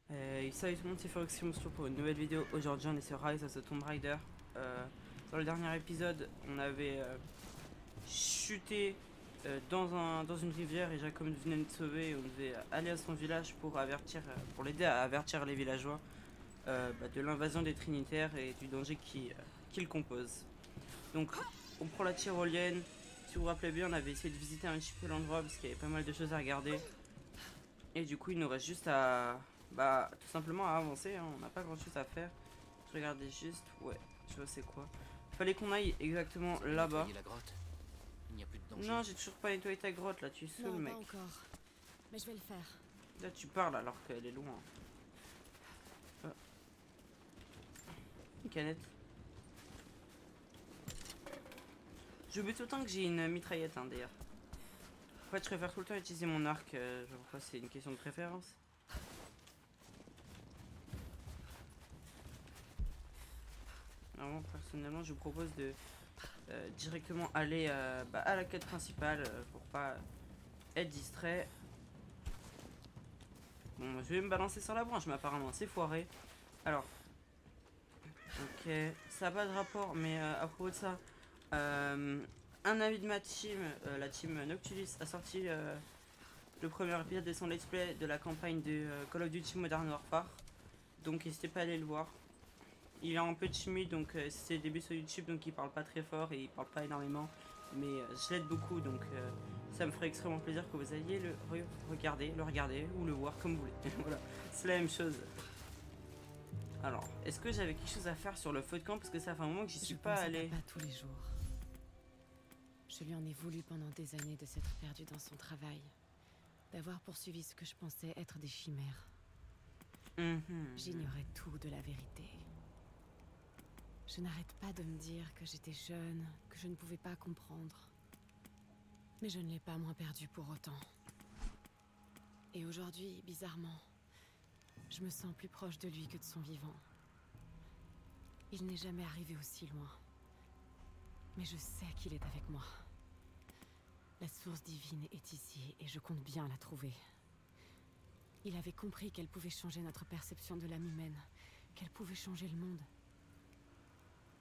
Salut tout le monde, c'est Foxy Monster pour une nouvelle vidéo. Aujourd'hui on est sur Rise of the Tomb Raider. Dans le dernier épisode on avait chuté dans une rivière et Jacob venait de sauver et on devait aller à son village pour avertir, pour l'aider à avertir les villageois de l'invasion des Trinitaires et du danger qui le compose. Donc on prend la tyrolienne. Si vous vous rappelez bien, on avait essayé de visiter un petit peu l'endroit parce qu'il y avait pas mal de choses à regarder. Et du coup, il nous reste juste à... Bah, tout simplement à avancer, hein. On n'a pas grand chose à faire. Je regardais juste... Ouais, je vois c'est quoi. Fallait qu'on aille exactement là-bas. La grotte. Il n'y a plus de danger. Non, j'ai toujours pas nettoyé ta grotte, là, tu saoules, Non, mec. pas encore. Mais je vais le faire. Là, tu parles alors qu'elle est loin. Ah. Une canette. Je bute autant que j'ai une mitraillette, hein, d'ailleurs. En fait, je préfère tout le temps utiliser mon arc. Je sais pas, c'est une question de préférence. Alors, personnellement, je vous propose de directement aller à la quête principale pour pas être distrait. Bon, je vais me balancer sur la branche, mais apparemment c'est foiré. Alors, ok, ça n'a pas de rapport, mais à propos de ça, un ami de ma team, la team Noctulis, a sorti le premier épisode de son let's play de la campagne de Call of Duty Modern Warfare. Donc n'hésitez pas à aller le voir. Il est un peu timide, donc c'est ses débuts sur YouTube, donc il parle pas très fort et il parle pas énormément. Mais je l'aide beaucoup, donc ça me ferait extrêmement plaisir que vous alliez le regarder ou le voir comme vous voulez. Voilà, c'est la même chose. Alors, est-ce que j'avais quelque chose à faire sur le feu de camp? Parce que ça fait un moment que j'y suis pas allé. Pas tous les jours. Je lui en ai voulu pendant des années de s'être perdu dans son travail, d'avoir poursuivi ce que je pensais être des chimères. J'ignorais tout de la vérité. Je n'arrête pas de me dire que j'étais jeune, que je ne pouvais pas comprendre. Mais je ne l'ai pas moins perdu pour autant. Et aujourd'hui, bizarrement, je me sens plus proche de lui que de son vivant. Il n'est jamais arrivé aussi loin. Mais je sais qu'il est avec moi. La source divine est ici et je compte bien la trouver. Il avait compris qu'elle pouvait changer notre perception de l'âme humaine, qu'elle pouvait changer le monde.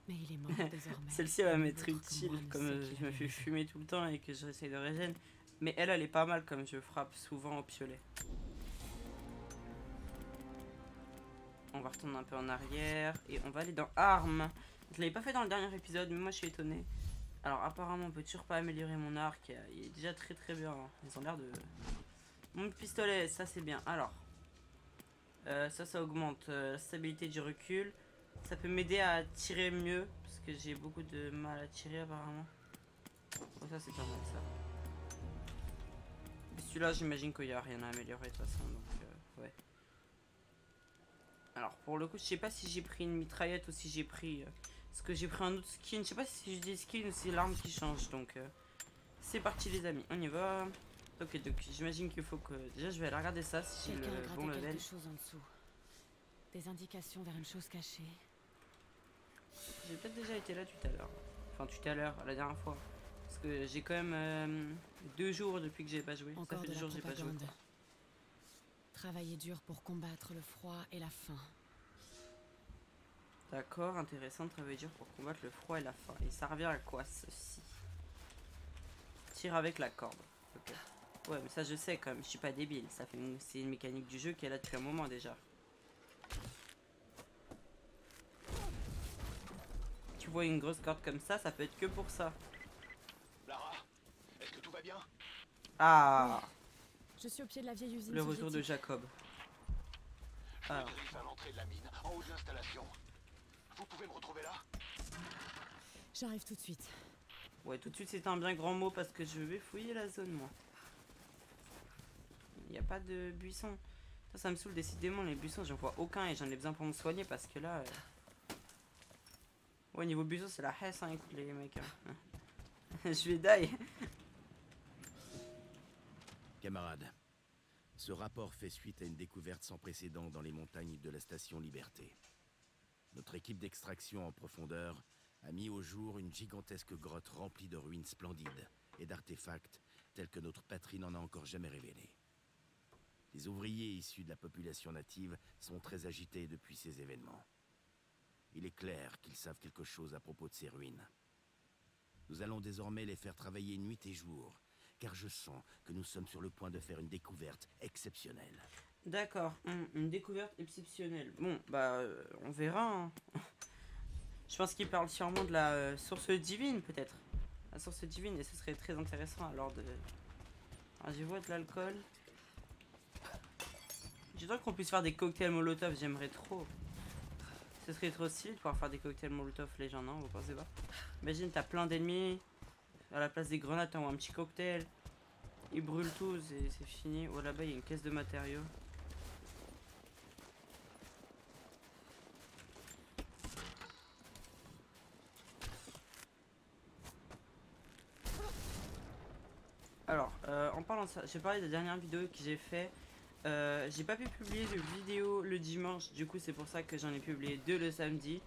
Mais il est mort désormais. Celle-ci va m'être utile, comme je me fais fumer tout le temps et que j'essaie de régénérer. Mais elle est pas mal comme je frappe souvent au piolet. On va retourner un peu en arrière et on va aller dans armes. Je l'avais pas fait dans le dernier épisode, mais moi je suis étonné. Alors apparemment on peut toujours pas améliorer mon arc, il est déjà très très bien, hein. Ils ont l'air de... Mon pistolet, ça c'est bien. Alors, ça augmente la stabilité du recul. Ça peut m'aider à tirer mieux, parce que j'ai beaucoup de mal à tirer apparemment. Oh, ça c'est pas mal ça. Celui-là j'imagine qu'il n'y a rien à améliorer de toute façon, donc ouais. Alors pour le coup, je sais pas si j'ai pris une mitraillette ou si j'ai pris... parce que j'ai pris un autre skin, je sais pas si je dis skin ou si c'est l'arme qui change, donc c'est parti les amis, on y va. Ok, donc j'imagine qu'il faut que... Déjà je vais aller regarder ça si j'ai le bon level. Quelque chose en dessous. Des indications vers une chose cachée. J'ai peut-être déjà été là tout à l'heure. Enfin tout à l'heure, la dernière fois. Parce que j'ai quand même 2 jours depuis que j'ai pas joué. Encore Ça fait 2 jours que j'ai pas joué. Travailler dur pour combattre le froid et la faim. D'accord, intéressant de travailler dur pour combattre le froid et la faim. Et ça revient à quoi ceci? Tire avec la corde. Ok. Ouais, mais ça je sais quand même, je suis pas débile. C'est une mécanique du jeu qui est là depuis un moment déjà. Tu vois une grosse corde comme ça peut être que pour ça. Lara, est-ce que tout va bien? Ah, Je suis au pied de la vieille usine. le retour de Jacob. Alors. À l'entrée de la mine, en haut de l'installation. Vous pouvez me retrouver là? J'arrive tout de suite. Ouais, tout de suite c'est un bien grand mot parce que je vais fouiller la zone moi. Il n'y a pas de buisson. Ça me saoule décidément les buissons, j'en vois aucun et j'en ai besoin pour me soigner parce que là... Ouais, niveau buisson c'est la hesse, hein, écoute les mecs. Hein. Je vais die. Camarades, ce rapport fait suite à une découverte sans précédent dans les montagnes de la station Liberté. Notre équipe d'extraction en profondeur a mis au jour une gigantesque grotte remplie de ruines splendides et d'artefacts tels que notre patrie n'en a encore jamais révélé. Les ouvriers issus de la population native sont très agités depuis ces événements. Il est clair qu'ils savent quelque chose à propos de ces ruines. Nous allons désormais les faire travailler nuit et jour, car je sens que nous sommes sur le point de faire une découverte exceptionnelle. D'accord, une découverte exceptionnelle. Bon, bah, on verra. Hein. Je pense qu'il parle sûrement de la source divine, peut-être. La source divine, et ce serait très intéressant alors de... Ah, j'y vois de l'alcool. J'aimerais qu'on puisse faire des cocktails Molotov, j'aimerais trop. Ce serait trop stylé de pouvoir faire des cocktails Molotov, les gens, non? Vous pensez pas? Imagine, t'as plein d'ennemis. À la place des grenades, t'envoies un petit cocktail. Ils brûlent tous et c'est fini. Oh, là-bas, il y a une caisse de matériaux. Alors, en parlant de ça, j'ai parlé de la dernière vidéo que j'ai fait. J'ai pas pu publier de vidéo le dimanche, du coup c'est pour ça que j'en ai publié 2 le samedi.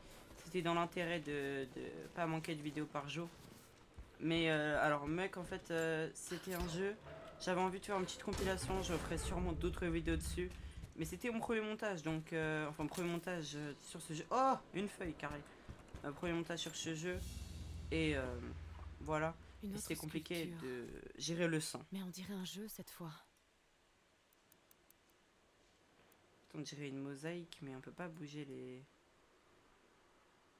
C'était dans l'intérêt de pas manquer de vidéos par jour. Mais alors mec, en fait c'était un jeu. J'avais envie de faire une petite compilation, je ferai sûrement d'autres vidéos dessus. Mais c'était mon premier montage, donc enfin premier montage sur ce jeu. Oh, une feuille carré. Premier montage sur ce jeu. Et voilà. C'était compliqué de gérer le son. Mais on dirait un jeu cette fois. On dirait une mosaïque, mais on peut pas bouger les...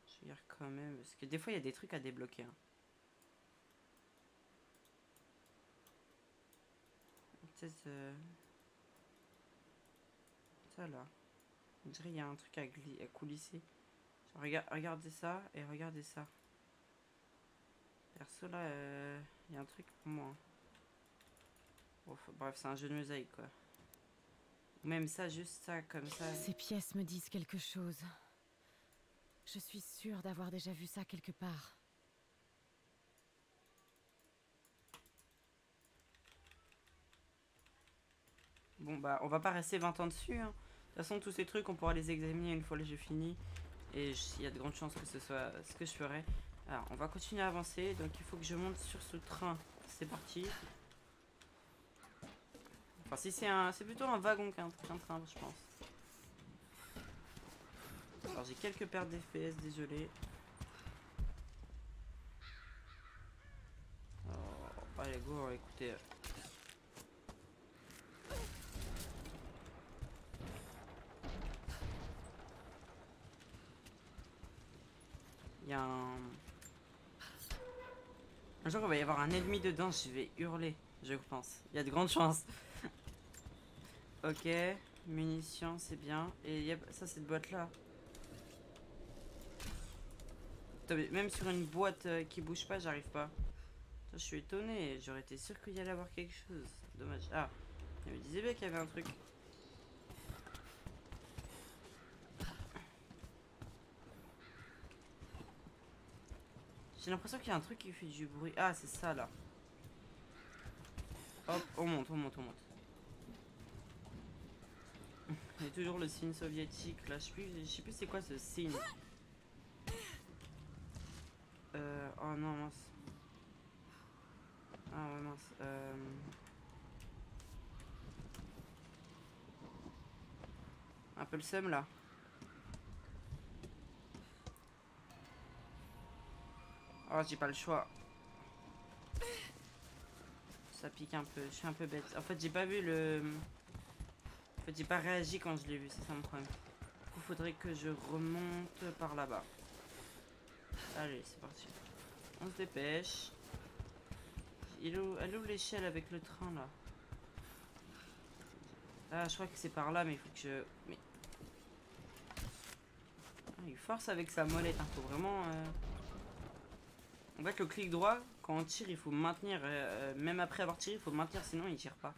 Je veux dire quand même, parce que des fois il y a des trucs à débloquer. Hein. Peut-être... Ça là. On dirait qu'il y a un truc à coulisser. Genre, regardez ça et regardez ça. Perso là, il y a un truc pour moi. Bon, bref, c'est un jeu de mosaïque quoi. Même ça, juste ça, comme ça. Ces pièces me disent quelque chose. Je suis sûre d'avoir déjà vu ça quelque part. Bon bah, on va pas rester 20 ans dessus. Hein. De toute façon, tous ces trucs, on pourra les examiner une fois le jeu fini. Et il y a de grandes chances que ce soit ce que je ferai. Alors, on va continuer à avancer. Donc, il faut que je monte sur ce train. C'est parti. Enfin, si c'est plutôt un wagon qu'un train, je pense. Alors, j'ai quelques pertes d'FPS, désolé. Oh, allez, go, écoutez. Il y a un jour, il va y avoir un ennemi dedans, je vais hurler, je pense. Il y a de grandes chances. Ok, munitions, c'est bien. Et y a... ça, cette boîte-là. Même sur une boîte qui bouge pas, j'arrive pas. Je suis étonné, j'aurais été sûr qu'il y allait avoir quelque chose. Dommage. Ah, il me disait bien qu'il y avait un truc. J'ai l'impression qu'il y a un truc qui fait du bruit. Ah, c'est ça là. Hop, on monte, on monte, on monte. Il y a toujours le signe soviétique là. Je sais plus c'est quoi ce signe. Oh non, mince. Ah ouais, mince. Un peu le seum là. Oh, j'ai pas le choix. Ça pique un peu, je suis un peu bête. En fait, j'ai pas vu le... En fait, j'ai pas réagi quand je l'ai vu, c'est ça mon problème. Du coup, faudrait que je remonte par là-bas. Allez, c'est parti. On se dépêche. Elle est où l'échelle avec le train là? Ah, je crois que c'est par là, mais il faut que je... Mais... Ah, il force avec sa molette, hein. Faut vraiment... En fait, le clic droit, quand on tire, il faut maintenir. Même après avoir tiré, il faut maintenir, sinon il tire pas.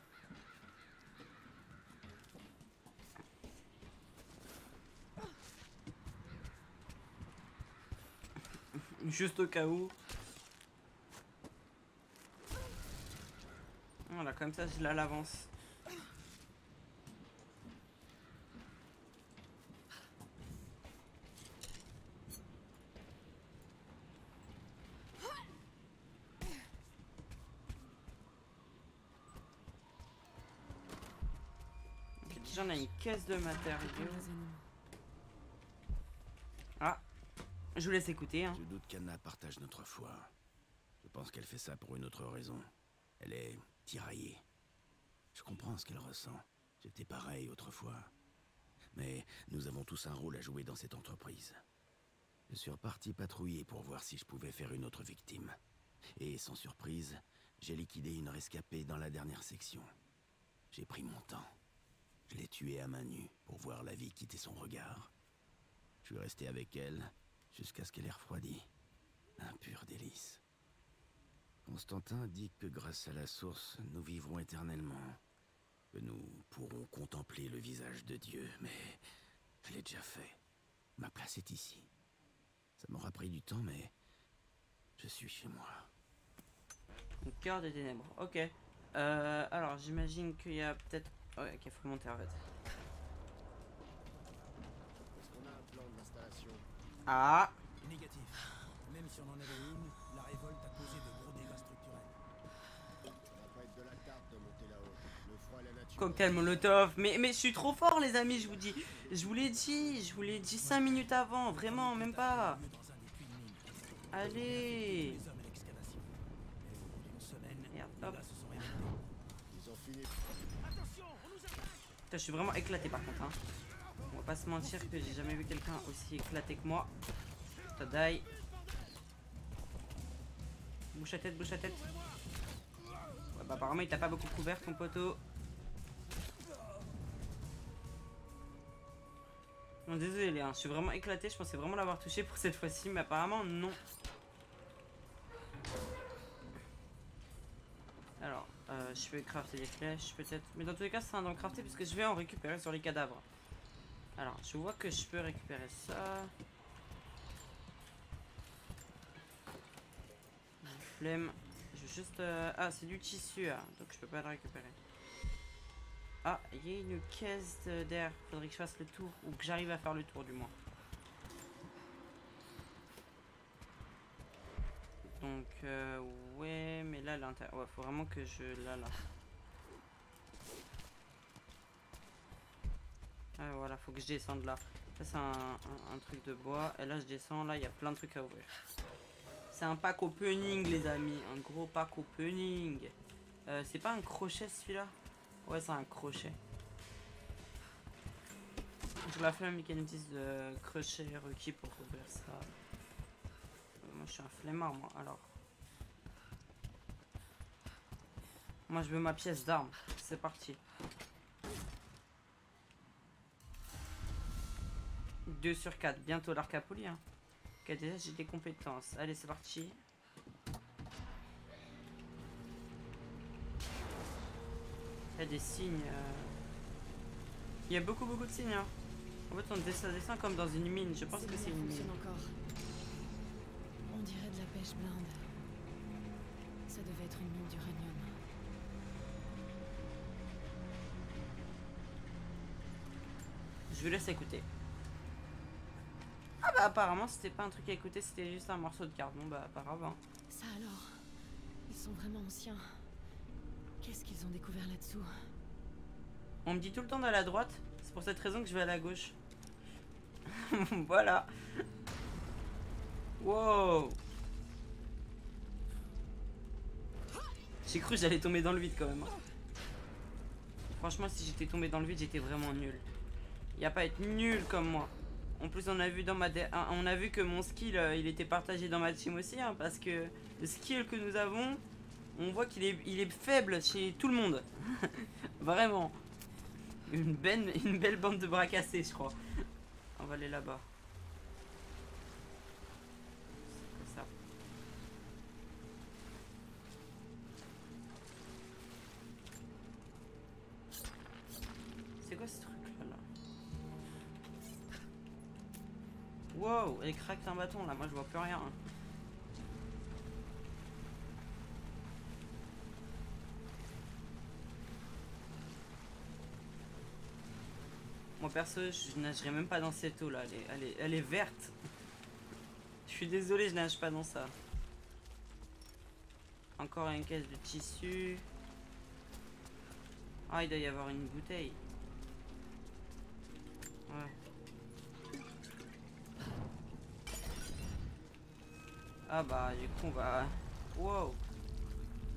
Juste au cas où. Voilà, comme ça, je l'ai à l'avance. Qui j'en ai une caisse de matériaux. Les animaux. Ah, je vous laisse écouter. Hein. Je doute qu'Anna partage notre foi. Je pense qu'elle fait ça pour une autre raison. Elle est tiraillée. Je comprends ce qu'elle ressent. J'étais pareil autrefois. Mais nous avons tous un rôle à jouer dans cette entreprise. Je suis reparti patrouiller pour voir si je pouvais faire une autre victime. Et sans surprise, j'ai liquidé une rescapée dans la dernière section. J'ai pris mon temps. Je l'ai tuée à main nue pour voir la vie quitter son regard. Je suis resté avec elle jusqu'à ce qu'elle ait refroidi. Un pur délice. Constantin dit que grâce à la source, nous vivrons éternellement. Que nous pourrons contempler le visage de Dieu, mais je l'ai déjà fait. Ma place est ici. Ça m'aura pris du temps, mais je suis chez moi. Au cœur des ténèbres. Ok. Alors, j'imagine qu'il y a peut-être... Ouais, qu'il faut monter en fait. Est-ce qu'on a un plan de l'installation? Ah, Négatif. Même si on en avait une, la révolte a causé de gros dégâts structurels. Ça va pas être de la tarte de monter là-haut. Le froid et la nature. cocktail molotov. Mais je suis trop fort les amis, je vous dis. Je vous l'ai dit 5 minutes avant. Vraiment, même pas. Dans un des puits de mine. Allez. Les hommes à l'excavation. Et au bout d'une semaine, Merde, les hop. gars se sont révoltés. Ils ont fini. Attention, on nous attaque! Putain, je suis vraiment éclaté par contre. Hein. On va pas se mentir que j'ai jamais vu quelqu'un aussi éclaté que moi. Ça die. Bouche à tête, bouche à tête. Ouais, bah apparemment il t'a pas beaucoup couvert ton poteau. Non, désolé Léa, je suis vraiment éclaté. Je pensais vraiment l'avoir touché pour cette fois-ci, mais apparemment non. Alors, je peux crafter des flèches peut-être. Mais dans tous les cas, c'est un d'en crafter puisque je vais en récupérer sur les cadavres. Alors, je vois que je peux récupérer ça. Flemme. Je veux juste... Ah, c'est du tissu, là, donc je peux pas le récupérer. Ah, il y a une caisse d'air. Faudrait que je fasse le tour, ou que j'arrive à faire le tour du moins. Donc, ouais, mais là, l'intérieur... Ouais, faut vraiment que je... Là. Ah, voilà, faut que je descende là. Ça, c'est un truc de bois. Et là, je descends. Là, il y a plein de trucs à ouvrir. C'est un pack opening, les amis. Un gros pack opening. C'est pas un crochet, celui-là? Ouais, c'est un crochet. Je la flemme qu'il y ait une petite de crochet requis pour ouvrir ça. Moi, je suis un flemmard, moi. Alors. Moi, je veux ma pièce d'arme. C'est parti. 2 sur 4. Bientôt l'arc à poli, hein. Ok, déjà, j'ai des compétences. Allez, c'est parti. Il y a des signes. Il y a beaucoup de signes. Hein. En fait, on descend comme dans une mine. Je pense que c'est une mine. Encore. On dirait de la pêche blinde. Ça devait être une mine d'uranium. Je vous laisse écouter. Ah bah apparemment c'était pas un truc à écouter, c'était juste un morceau de carbone. Bah apparemment. Ça alors? Ils sont vraiment anciens. Qu'est-ce qu'ils ont découvert là-dessous? On me dit tout le temps d'aller à droite. C'est pour cette raison que je vais à la gauche. Voilà. Wow. J'ai cru que j'allais tomber dans le vide quand même. Franchement, si j'étais tombé dans le vide, j'étais vraiment nul. Y a pas à être nul comme moi. En plus, on a vu on a vu que mon skill, il était partagé dans ma team aussi, hein, parce que le skill que nous avons, on voit qu'il est faible chez tout le monde. Vraiment. Une belle bande de bras cassés, je crois. On va aller là-bas. C'est ça. C'est quoi ce truc là? Wow, elle craque un bâton là, moi je vois plus rien. Hein. Moi perso, je nagerai même pas dans cette eau là, elle est verte. Je suis désolé, je nage pas dans ça. Encore une caisse de tissu. Ah, il doit y avoir une bouteille. Ah bah du coup on va... Wow.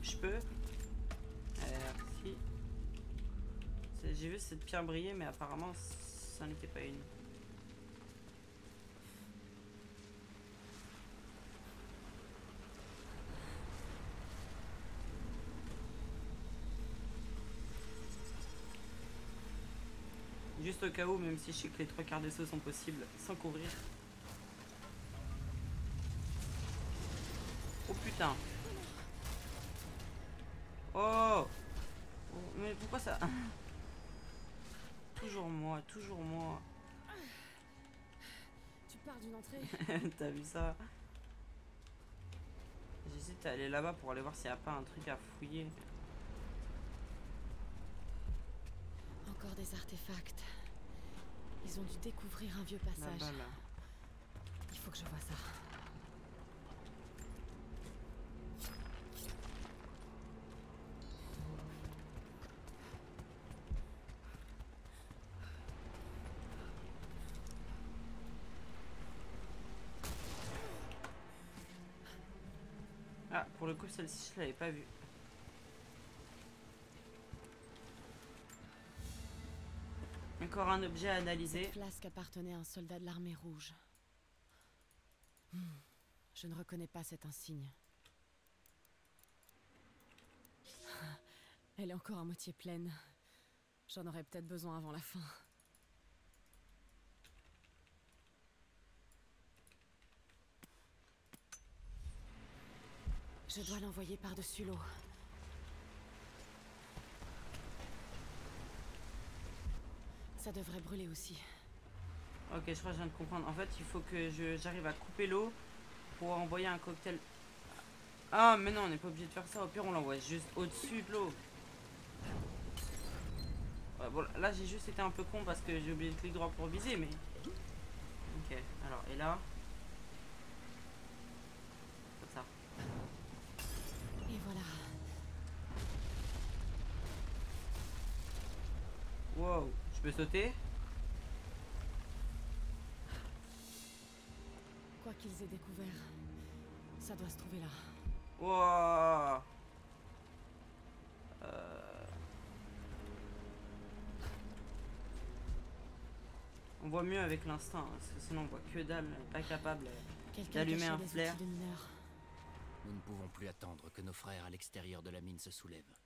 Je peux. Merci. J'ai vu cette pierre briller mais apparemment ça n'était pas une. Juste au cas où, même si je sais que les 3/4 des sauts sont possibles sans courir. Oh putain. Oh, mais pourquoi ça? Toujours moi, toujours moi. Tu pars d'une entrée? T'as vu ça? J'hésite à aller là-bas pour aller voir s'il n'y a pas un truc à fouiller. Encore des artefacts. Ils ont dû découvrir un vieux passage. Là-bas, là. Il faut que je vois ça. Ah, pour le coup, celle-ci, je l'avais pas vue. Encore un objet à analyser. Cette flasque appartenait à un soldat de l'armée rouge. Je ne reconnais pas cet insigne. Elle est encore à moitié pleine. J'en aurais peut-être besoin avant la fin. Je dois l'envoyer par-dessus l'eau. Ça devrait brûler aussi. Ok, je crois que je viens de comprendre. En fait, il faut que j'arrive à couper l'eau pour envoyer un cocktail. Ah, mais non, on n'est pas obligé de faire ça. Au pire, on l'envoie juste au-dessus de l'eau. Ouais, bon, là, j'ai juste été un peu con parce que j'ai oublié le clic droit pour viser, mais... Ok, alors, et là... Comme ça. Et voilà. Wow, je peux sauter? Quoi qu'ils aient découvert, ça doit se trouver là. Wow. On voit mieux avec l'instinct, hein, parce que sinon on voit que dalle, pas capable Quelqu'un d'allumer cachait un des flair. outils de mineurs. Nous ne pouvons plus attendre que nos frères à l'extérieur de la mine se soulèvent.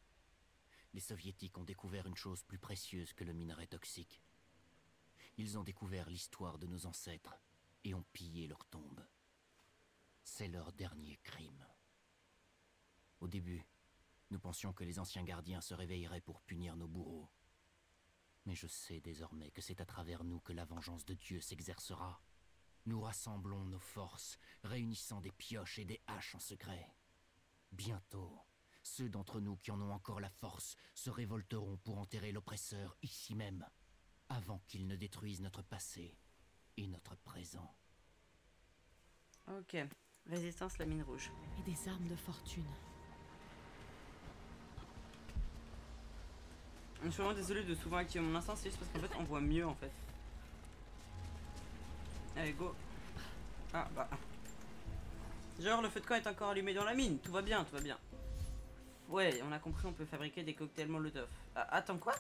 Les soviétiques ont découvert une chose plus précieuse que le minerai toxique. Ils ont découvert l'histoire de nos ancêtres et ont pillé leur tombe. C'est leur dernier crime. Au début, nous pensions que les anciens gardiens se réveilleraient pour punir nos bourreaux. Mais je sais désormais que c'est à travers nous que la vengeance de Dieu s'exercera. Nous rassemblons nos forces, réunissant des pioches et des haches en secret. Bientôt, ceux d'entre nous qui en ont encore la force se révolteront pour enterrer l'oppresseur ici même, avant qu'il ne détruise notre passé et notre présent. Ok, résistance la mine rouge. Et des armes de fortune. Je suis vraiment désolé de souvent activer mon instinct, c'est juste parce qu'en fait on voit mieux en fait. Allez go. Ah bah. Genre le feu de camp est encore allumé dans la mine, tout va bien, tout va bien. Ouais, on a compris, on peut fabriquer des cocktails Molotov. Ah, attends quoi?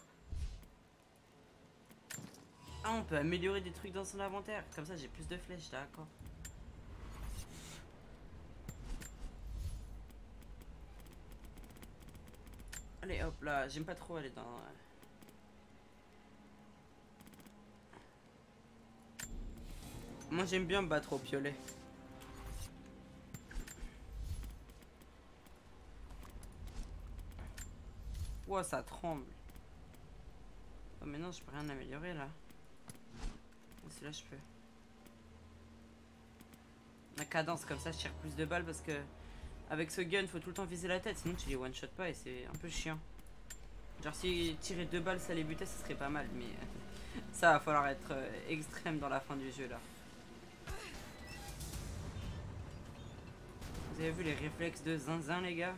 Ah, on peut améliorer des trucs dans son inventaire, comme ça j'ai plus de flèches, d'accord. Allez hop là, j'aime pas trop aller dans... Moi j'aime bien me battre au piolet. Ouah, ça tremble. Oh mais non, je peux rien améliorer là. Celui-là je peux. La cadence comme ça, je tire plus de balles parce que avec ce gun faut tout le temps viser la tête, sinon tu les one shot pas et c'est un peu chiant. Genre si tirer 2 balles ça les butait, ça serait pas mal, mais ça va falloir être extrême dans la fin du jeu là. Vous avez vu les réflexes de zinzin les gars?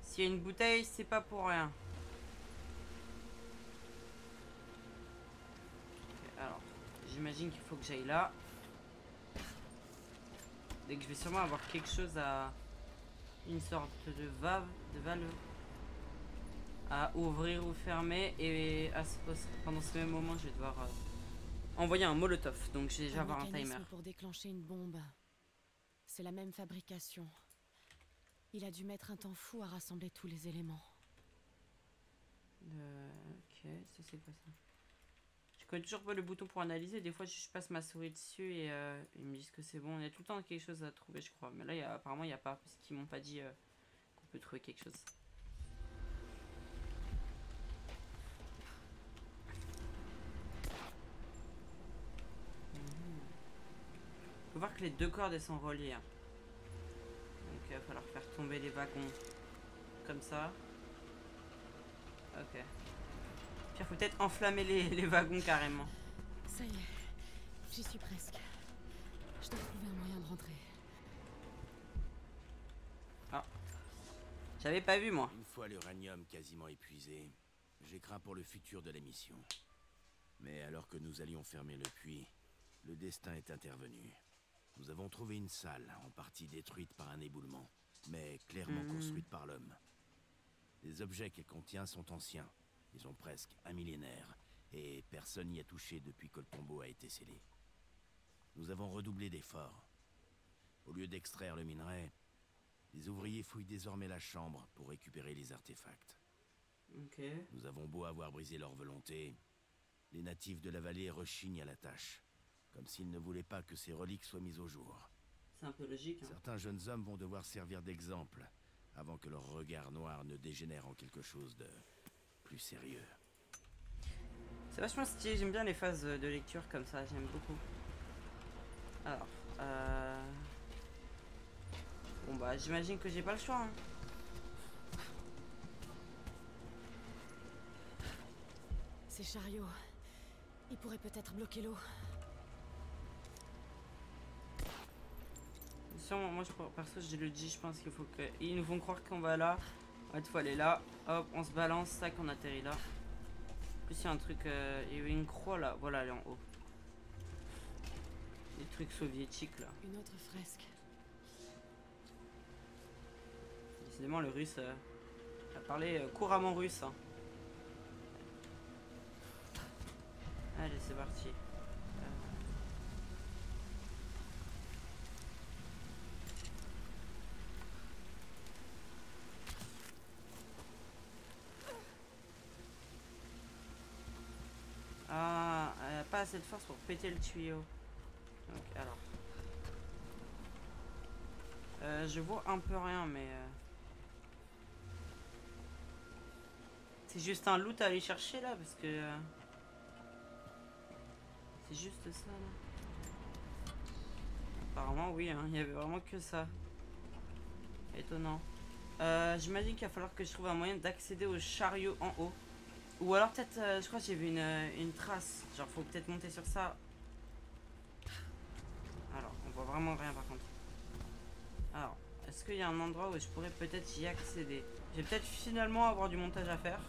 S'il y a une bouteille, c'est pas pour rien. j'imagine qu'il faut que j'aille là. Et que je vais sûrement avoir quelque chose à... Une sorte de valve à ouvrir ou fermer. Et pendant ce même moment, je vais devoir envoyer un molotov. Donc je vais déjà avoir un timer. Pour déclencher une bombe. C'est la même fabrication. Il a dû mettre un temps fou à rassembler tous les éléments. Ok, ça c'est quoi ça? Je connais toujours pas le bouton pour analyser. Des fois, je passe ma souris dessus et ils me disent que c'est bon. Il y a tout le temps quelque chose à trouver, je crois. Mais là, apparemment, il n'y a pas. Parce qu'ils m'ont pas dit qu'on peut trouver quelque chose. Faut voir que les deux cordes elles sont reliées. Hein. Donc il va falloir faire tomber les wagons comme ça. Ok. Puis il faut peut-être enflammer les wagons carrément. Ça y est, j'y suis presque. Je dois trouver un moyen de rentrer. Ah. J'avais pas vu moi. Une fois l'uranium quasiment épuisé, j'ai craint pour le futur de la mission. Mais alors que nous allions fermer le puits, le destin est intervenu. Nous avons trouvé une salle, en partie détruite par un éboulement, mais clairement construite par l'homme. Les objets qu'elle contient sont anciens. Ils ont presque un millénaire, et personne n'y a touché depuis que le tombeau a été scellé. Nous avons redoublé d'efforts. Au lieu d'extraire le minerai, les ouvriers fouillent désormais la chambre pour récupérer les artefacts. Ok. Nous avons beau avoir brisé leur volonté, les natifs de la vallée rechignent à la tâche. Comme s'ils ne voulaient pas que ces reliques soient mises au jour. C'est un peu logique. Hein. Certains jeunes hommes vont devoir servir d'exemple avant que leur regard noir ne dégénère en quelque chose de plus sérieux. C'est vachement stylé, j'aime bien les phases de lecture comme ça, j'aime beaucoup. Alors, bon bah j'imagine que j'ai pas le choix. Hein. Ces chariots, ils pourraient peut-être bloquer l'eau. Moi perso je le dis, je pense qu'il faut que... Ils nous font croire qu'on va là. Ouais, il faut aller là. Hop, on se balance, ça qu'on atterrit là. En plus il y a un truc... il y avait une croix là, voilà elle est en haut. Des trucs soviétiques là. Une autre fresque. Décidément le russe a parlé couramment russe. Hein. Allez c'est parti. Ah, elle a pas assez de force pour péter le tuyau. Donc, alors. Je vois un peu rien, mais... C'est juste un loot à aller chercher, là, parce que... C'est juste ça, là. Apparemment, oui, hein, il y avait vraiment que ça. Étonnant. J'imagine qu'il va falloir que je trouve un moyen d'accéder au chariot en haut. Ou alors peut-être, je crois que j'ai vu une trace. Genre, faut peut-être monter sur ça. Alors, on voit vraiment rien par contre. Alors, est-ce qu'il y a un endroit où je pourrais peut-être y accéder? Je vais peut-être finalement avoir du montage à faire.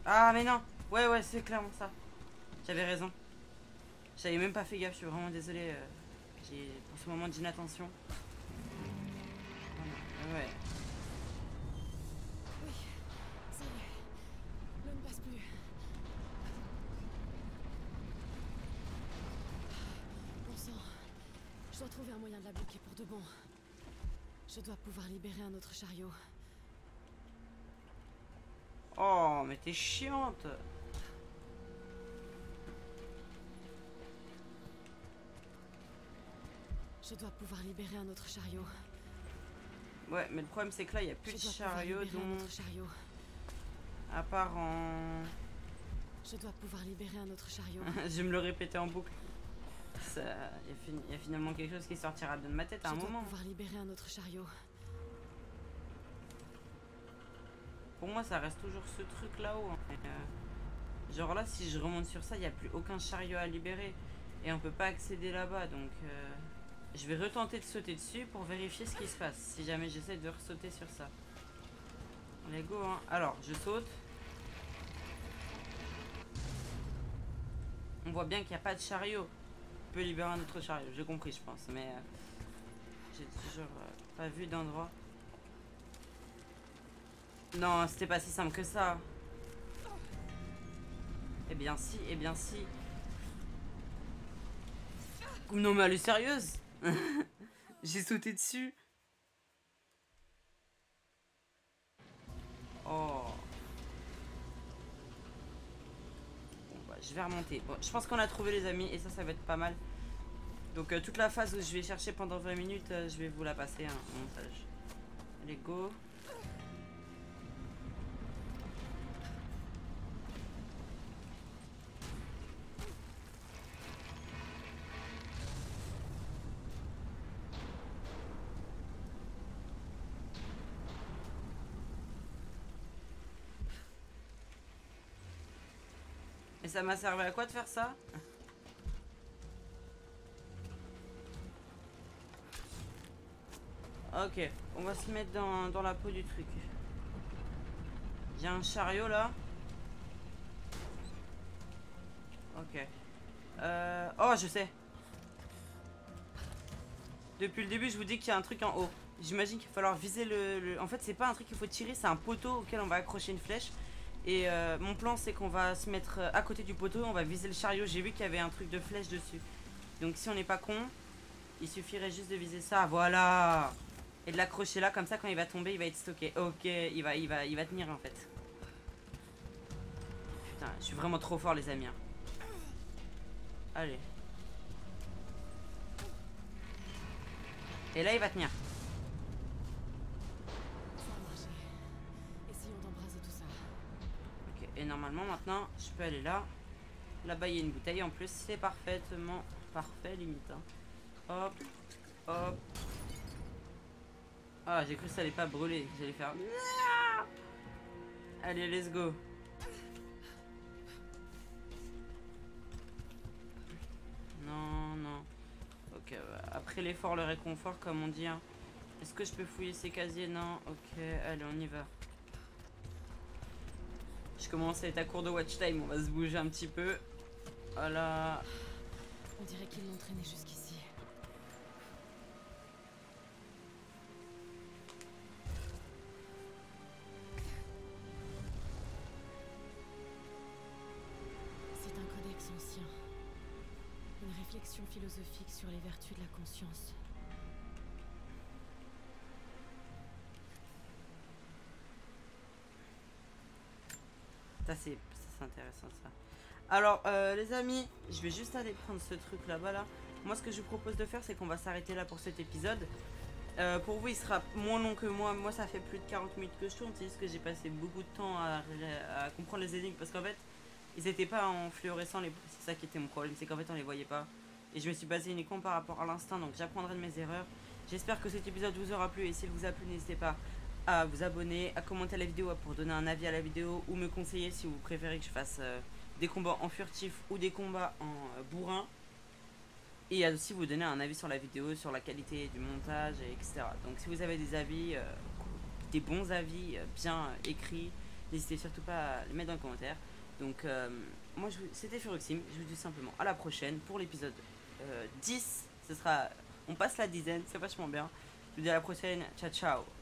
Ah, mais non! Ouais, c'est clairement ça. J'avais raison. J'avais même pas fait gaffe, je suis vraiment désolé. Pour ce moment d'inattention. Ouais. Je dois trouver un moyen de la bloquer pour de bon. Je dois pouvoir libérer un autre chariot. Oh, mais t'es chiante. Je dois pouvoir libérer un autre chariot. Ouais, mais le problème c'est que là, il n'y a plus de chariot, donc... Chariot. À part en... Je dois pouvoir libérer un autre chariot. Je vais me le répéter en boucle. Il y a finalement quelque chose qui sortira de ma tête à un moment. Je dois pouvoir libérer un autre chariot. Pour moi, ça reste toujours ce truc là-haut. Hein. Genre là, si je remonte sur ça, il n'y a plus aucun chariot à libérer. Et on peut pas accéder là-bas, donc... Je vais retenter de sauter dessus pour vérifier ce qui se passe. Si jamais j'essaie de ressauter sur ça. Allez, go, hein. Alors, je saute. On voit bien qu'il n'y a pas de chariot. On peut libérer un autre chariot, j'ai compris je pense, mais j'ai toujours pas vu d'endroit. Non, c'était pas si simple que ça. Eh bien si, eh bien si. Non mais elle est sérieuse. J'ai sauté dessus. Oh. Bon bah je vais remonter. Bon, je pense qu'on a trouvé les amis et ça va être pas mal. Donc toute la phase où je vais chercher pendant 20 minutes, je vais vous la passer en montage. Allez go. Et ça m'a servi à quoi de faire ça? Ok, on va se mettre dans la peau du truc. Il y a un chariot là. Ok. Oh, je sais. Depuis le début, je vous dis qu'il y a un truc en haut. J'imagine qu'il va falloir viser le... En fait, c'est pas un truc qu'il faut tirer, c'est un poteau auquel on va accrocher une flèche. Et mon plan, c'est qu'on va se mettre à côté du poteau, on va viser le chariot. J'ai vu qu'il y avait un truc de flèche dessus. Donc si on n'est pas con, il suffirait juste de viser ça. Voilà. Et de l'accrocher là, comme ça, quand il va tomber, il va être stocké. Ok, il va tenir en fait. Putain, je suis vraiment trop fort, les amis. Allez. Et là, il va tenir. Ok, et normalement, maintenant, je peux aller là. Là-bas, il y a une bouteille en plus. C'est parfaitement parfait, limite. Hein. Hop, hop. Ah, j'ai cru que ça allait pas brûler. J'allais faire... Allez, let's go. Non, non. Ok, après l'effort, le réconfort, comme on dit. Hein. Est-ce que je peux fouiller ces casiers? Non. Ok, allez, on y va. Je commence à être à court de watch time. On va se bouger un petit peu. Voilà. On dirait qu'ils l'ont traîné jusqu'ici. C'est un codex ancien. Une réflexion philosophique sur les vertus de la conscience. Ça c'est intéressant ça. Alors les amis, je vais juste aller prendre ce truc là-bas là. Moi ce que je vous propose de faire, c'est qu'on va s'arrêter là pour cet épisode. Pour vous il sera moins long que moi. Moi ça fait plus de 40 minutes que je tourne. C'est juste que j'ai passé beaucoup de temps à comprendre les énigmes. Parce qu'en fait ils étaient pas en fluorescent. C'est ça qui était mon problème. C'est qu'en fait on les voyait pas. Et je me suis basé uniquement par rapport à l'instinct. Donc j'apprendrai de mes erreurs. J'espère que cet épisode vous aura plu. Et s'il vous a plu, n'hésitez pas à vous abonner, à commenter la vidéo pour donner un avis à la vidéo. Ou me conseiller si vous préférez que je fasse des combats en furtif ou des combats en bourrin. Et aussi vous donner un avis sur la vidéo, sur la qualité du montage, etc. Donc si vous avez des avis, des bons avis bien écrits, n'hésitez surtout pas à les mettre dans les commentaires. Donc moi c'était Furuxim, je vous dis simplement à la prochaine pour l'épisode 10. Ce sera, on passe la dizaine, c'est vachement bien. Je vous dis à la prochaine, ciao ciao.